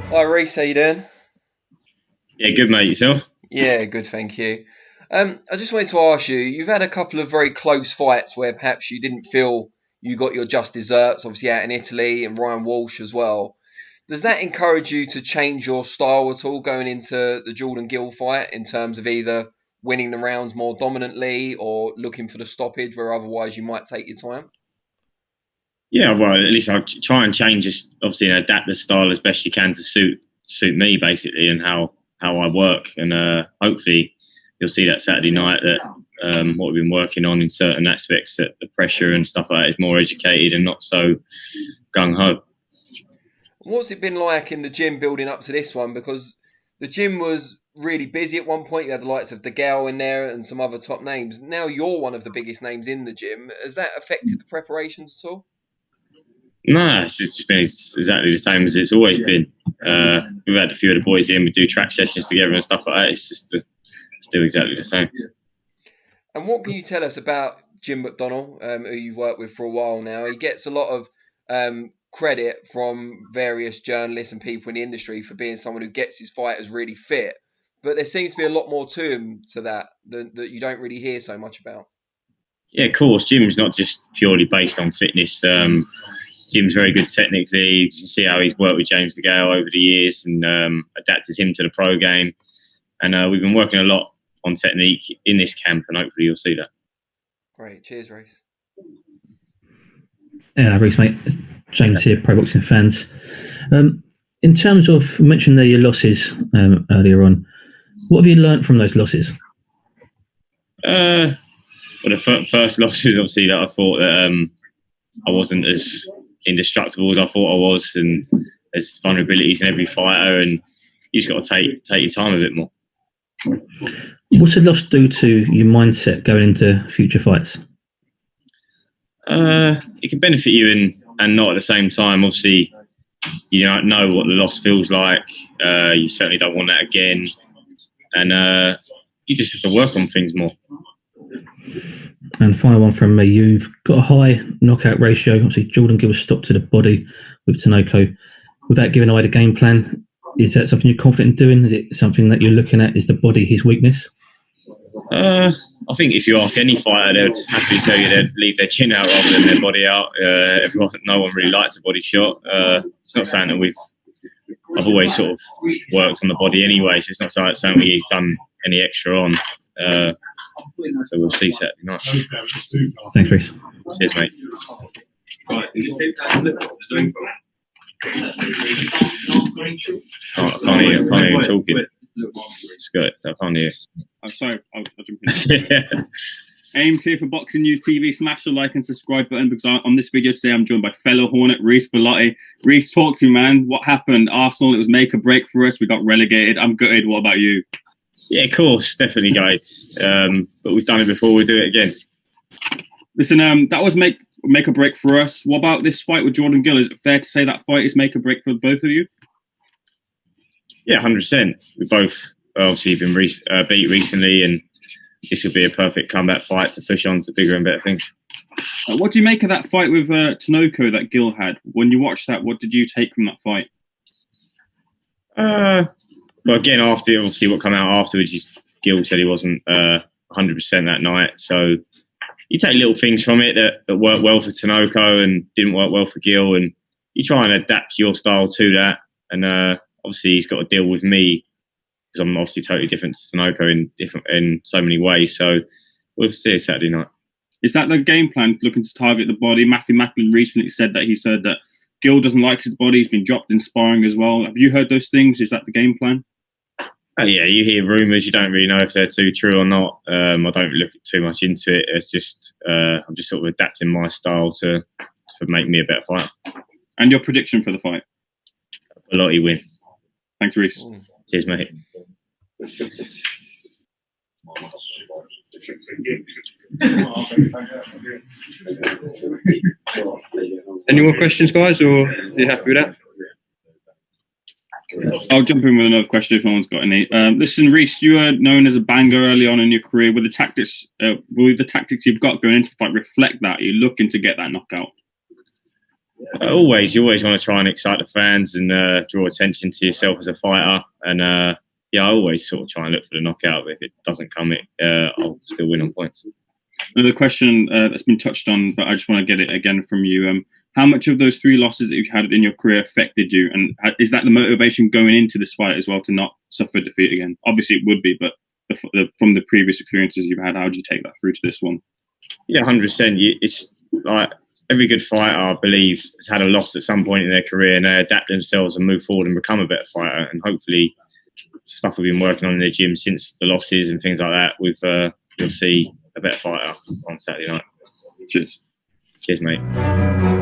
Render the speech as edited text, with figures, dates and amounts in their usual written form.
Hi Reece, how you doing? Yeah, good mate, yourself? Yeah, good, thank you. I just wanted to ask you, you've had a couple of very close fights where perhaps you didn't feel you got your just desserts, obviously out in Italy and Ryan Walsh as well. Does that encourage you to change your style at all going into the Jordan Gill fight in terms of either winning the rounds more dominantly or looking for the stoppage where otherwise you might take your time? Yeah, well, at least I'll try and change this, obviously, and adapt the style as best you can to suit me, basically, and how I work. And hopefully, you'll see that Saturday night that what we've been working on in certain aspects, that the pressure and stuff like that is more educated and not so gung ho. What's it been like in the gym building up to this one? Because the gym was really busy at one point. You had the likes of the Gal in there and some other top names. Now you're one of the biggest names in the gym. Has that affected the preparations at all? No, it's just been exactly the same as it's always been. We've had a few of the boys in, we do track sessions together and stuff like that. It's just still exactly the same. And what can you tell us about Jim McDonnell, who you've worked with for a while now? He gets a lot of credit from various journalists and people in the industry for being someone who gets his fighters really fit. But there seems to be a lot more to him to that you don't really hear so much about. Yeah, of course. Jim's not just purely based on fitness. Jim's very good technically. You can see how he's worked with James DeGale over the years and adapted him to the pro game. And we've been working a lot on technique in this camp, and hopefully you'll see that. Great. Cheers, Reece. Yeah, Reece, mate. James here, Pro Boxing fans. In terms of, you mentioned there your losses earlier on. What have you learnt from those losses? Well, the first loss was obviously that I thought that I wasn't as indestructible as I thought I was, and there's vulnerabilities in every fighter, and you just got to take your time a bit more. What's the loss do to your mindset going into future fights? It can benefit you and not at the same time. Obviously, you don't know what the loss feels like. You certainly don't want that again, and you just have to work on things more. And final one from me. You've got a high knockout ratio. Obviously, Jordan Gill stopped to the body with Tinoco. Without giving away the game plan, is that something you're confident in doing? Is it something that you're looking at? Is the body his weakness? I think if you ask any fighter, they'd happily tell you they'd leave their chin out rather than their body out. No one really likes a body shot. It's not something that I've always sort of worked on the body anyway, so it's not something we've done any extra on. So we'll see Saturday night. Thanks, Reece. Cheers, mate. I can't hear you talking. It's good. I can't hear. I'm sorry, I'll jump in. Ames here for Boxing News TV. Smash the like and subscribe button because on this video today I'm joined by fellow Hornet Reece Bellotti. Reece, talk to me, man. What happened? Arsenal, it was make or break for us. We got relegated. I'm gutted. What about you? Yeah, of course, definitely, guys. But we've done it before. We'll do it again. Listen, that was make or break for us. What about this fight with Jordan Gill? Is it fair to say that fight is make or break for both of you? Yeah, 100%. We've both obviously been beat recently, and this would be a perfect comeback fight to push on to bigger and better things. What do you make of that fight with Tinoco that Gill had? When you watched that, what did you take from that fight? Well, again, after obviously what came out afterwards, Gill said he wasn't 100% that night. So you take little things from it that worked well for Tinoco and didn't work well for Gill, and you try and adapt your style to that. And obviously, he's got to deal with me because I'm obviously totally different to Tinoco in so many ways. So we'll see it Saturday night. Is that the game plan, looking to target the body? Matthew Macklin recently said that Gill doesn't like his body. He's been dropped in sparring as well. Have you heard those things? Is that the game plan? Oh, yeah, you hear rumours. You don't really know if they're too true or not. I don't look too much into it. It's just I'm just sort of adapting my style to make me a better fighter. And your prediction for the fight? Bellotti win. Thanks, Reece. Cheers, mate. Any more questions, guys, or are you happy with that? I'll jump in with another question if no one's got any. Listen, Reece, you were known as a banger early on in your career. Will the tactics you've got going into the fight reflect that? You're looking to get that knockout? You always want to try and excite the fans and draw attention to yourself as a fighter. And I always sort of try and look for the knockout. But if it doesn't come, I'll still win on points. Another question that's been touched on, but I just want to get it again from you. How much of those 3 losses that you've had in your career affected you? And is that the motivation going into this fight as well, to not suffer defeat again? Obviously it would be, but from the previous experiences you've had, how do you take that through to this one? Yeah, 100%. It's like every good fighter, I believe, has had a loss at some point in their career, and they adapt themselves and move forward and become a better fighter. And hopefully stuff we've been working on in the gym since the losses and things like that, we'll see a better fighter on Saturday night. Cheers. Cheers, mate.